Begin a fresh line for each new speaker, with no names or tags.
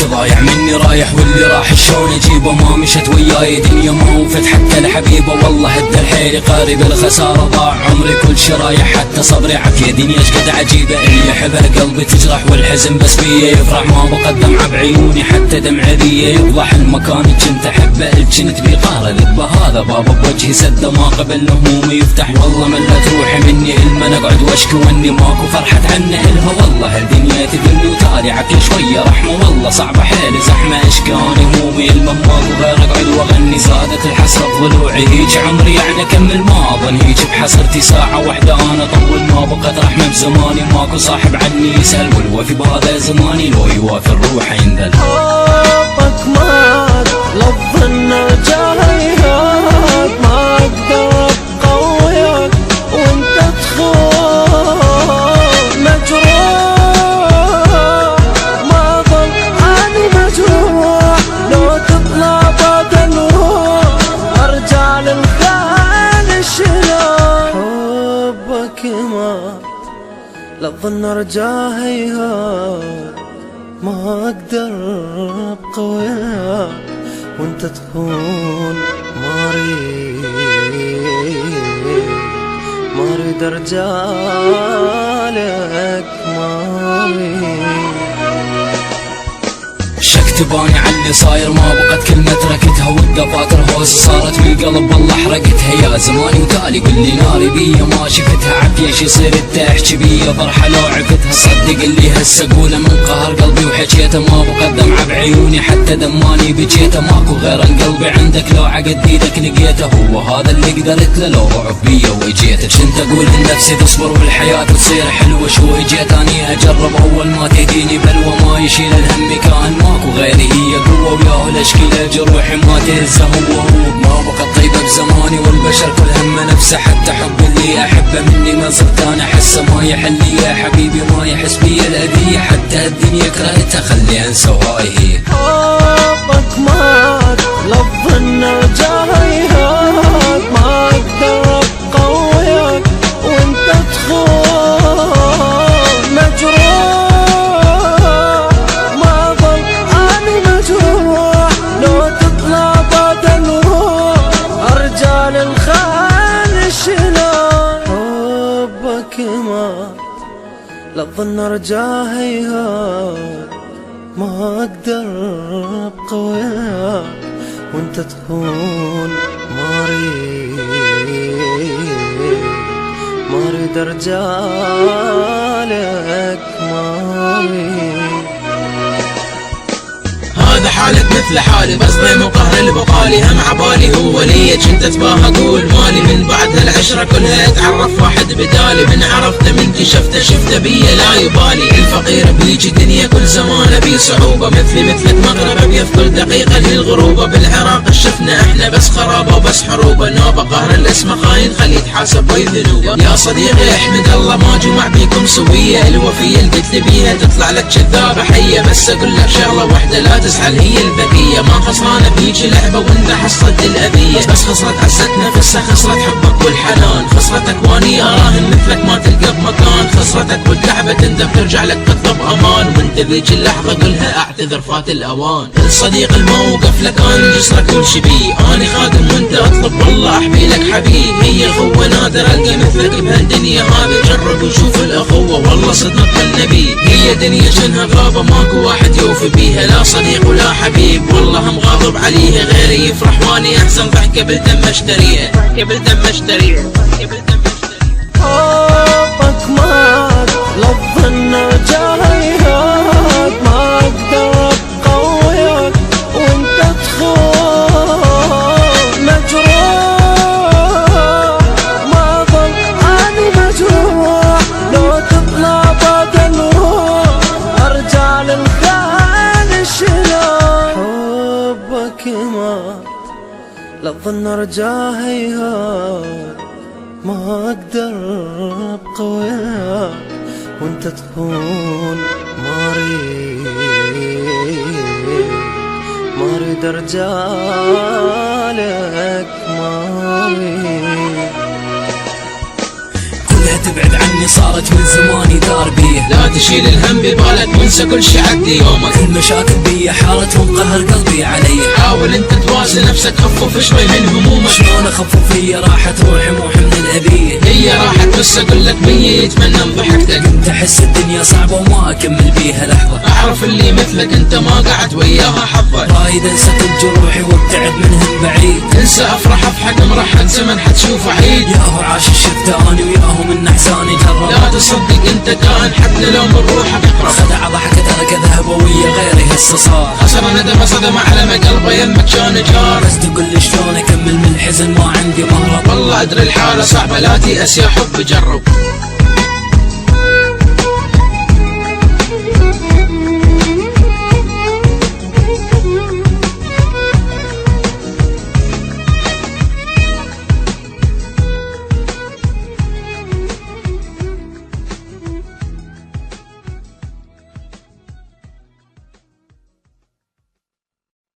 ضايع مني رايح واللي راح شلون اجيبه؟ ما مشت وياي دنيا ما وفت حتى الحبيبه، والله هد الحيل قارب الخساره ضاع عمري كل شي رايح حتى صبري عافيه. دنيا اشقد عجيبه اللي يحبها قلبي تجرح والحزن بس بيه يفرح، ما بقى دمعه بعيوني حتى دمعه ذي يفضح المكان كنت احبه كنت بيقاره ذبه هذا بابا بوجهي سده ما قبل همومي يفتح، والله ملت روحي مني الما نقعد واشكي واني ماكو فرحت عنه الها، والله الدنيا تدل وتالي عقل شويه رحمه، والله صعبه حيل زحمه اشكاني همومي الما ماكو غير اقعد واغني. زادت الحسره بضلوعي هيج عمري يعني اكمل ما اظن هيج بحسرتي ساعه واحده انا طول ما بقت رحمه بزماني، ماكو صاحب عني يسال والوفي بهذا زماني لو يوافي الروح ينذل.
حبك مات لفظ النرجع هيهات، ما اقدر ابقى وياك وانت تخون مجروح، ما ظل اني مجروح لو تطلع بعد الروح ارجع للخيال شلون. حبك مات لفظ النرجع هيهات، ما اقدر ابقى وياك وانت تخون، ما اريد ارجع لك، ما اريد.
شك تباني علي صاير ما بقت كلمة تركتها والدفاتر هوس صارت بالقلب والله حرقتها، يا زماني وتالي قل لي ناري بيا ما شفتها عافية شي صير تحكي بيا فرحة لو عفتها، صدق اللي هسه اقوله من قهر قلبي وحكيته، ما بقت دمعة بعيوني حتى دماني بجيته، ماكو غير ان قلبي عندك لو عقد بيدك لقيته، هو هذا اللي قدرت له لو ضعف بيا وجيته. كنت اقول لنفسي تصبر والحياة تصير حلوة، شو اجيت اني اجرب اول ما تهديني بلوى، ما يشيل الهم كان ماكو غيري هي قوة، وياه الاشكيلة جروحي ما تهزه هو ما بقى طيبة بزماني، والبشر كل همه نفسه حتى حب اللي احبه مني ما صرت انا احسه ما يحل لي يا حبيبي ما يحس بي الاذية، حتى الدنيا كرهتها خلي انسى وهاي هي.
حبك مات لفظ النرجع هيهات، ما اقدر ابقى وياك وانت تخون مجروح، ما ظل اني مجروح لو تطلع بعد الروح ارجع للخيال شلون. حبك مات لفظ النرجع هيهات، ما اقدر ابقى وياك وانت تخون، ما اريد ارجع لك، ما اريد.
هذا حالك مثل حالي بس ضيم وقهر البقالي، هم عبالي هو لي كنت اتباهى اقول مالي، من بعد هالعشرة كلها اتعرف واحد بدالي، من عرفته من كشفته شفته بيا لا يبالي، الفقير بيجي دنيا كل زمان بي صعوبة، مثلي مثلك مغرب بيذكر دقيقة للغروبة، بالعراق شفنا احنا بس خرابة وبس حروبة، نوبة قهر الاسم خاين خلي يتحاسب ويذنوبه. يا صديقي احمد الله ما جمع بيكم سوية، الوفية اللي قلت بيها تطلع لك كذابة حية، بس اقول لك شغلة واحدة لا تزعل هي الذكية، ما خسرانة بيجي لعبة وانت حصلت الأذية، بس خسرت عزت نفسها خسرت حبك والحنان، خسرتك واني اراهن مثلك ما تلقى بمكان، خسرتك والكعبة تندم ترجع لك تطلب امان، وانت ذيك اللحظة قلها اعتذر فات الاوان. الصديق الموقف لك انا جسرك كل شبيه، اني خادم وانت اطلب والله احبي لك حبيب، هي الخوة نادر القى مثلك بهالدنيا هذه، جرب وشوف الاخوة والله صدق النبي، هي دنيا شنها غابة ماكو واحد يوفي بيها، لا صديق ولا حبيب والله هم غاضب عليها، غيري يفرح واني احسن ضحكة بالدم اشتريها، بالدم اشتريها.
حبك مات لفظ النرجع هيهات، ما اقدر ابقى وياك وانت تخون مجروح، ما ظل اني مجروح لو تطلع بعد الروح ارجع للخيال شلون. حبك مات لفظ النرجع هيهات، ما اقدر ابقى وياك وانت تخون، ما اريد ارجع لك، ما اريد.
تبعد عني صارت من زماني دار بيه.
لا تشيل الهم ببالك وانسى كل شي عدي يومك.
كل مشاكل بي حالتهم قهر قلبي علي.
حاول انت توازن نفسك خفف شوي من همومك.
شلون اخفف هي راحت روحي مو حمل الابيه.
هي راحت بس اقول لك مية يتمنى بضحكتك.
كنت احس الدنيا صعبة وما اكمل بيها لحظة.
اعرف اللي مثلك انت ما قعد وياها حظة.
رايد انسى كل جروحي وابتعد منهم بعيد.
انسى افرح اضحك امرح انسى من حتشوفه عيد.
ياهو عاش الشفت اني وياهو من احساني جرب.
لا تصدق انت كائن حتى لو من روحك اقرب.
خدع ضحكة ترك ذهب ويا غيري هسه صار.
خسر ندم صدم على ما قلبه يمك كان جار.
بس تقول لي شلون اكمل من الحزن ما عندي مهرب.
والله ادري الحالة صعبة لا تيأس يا حب جرب.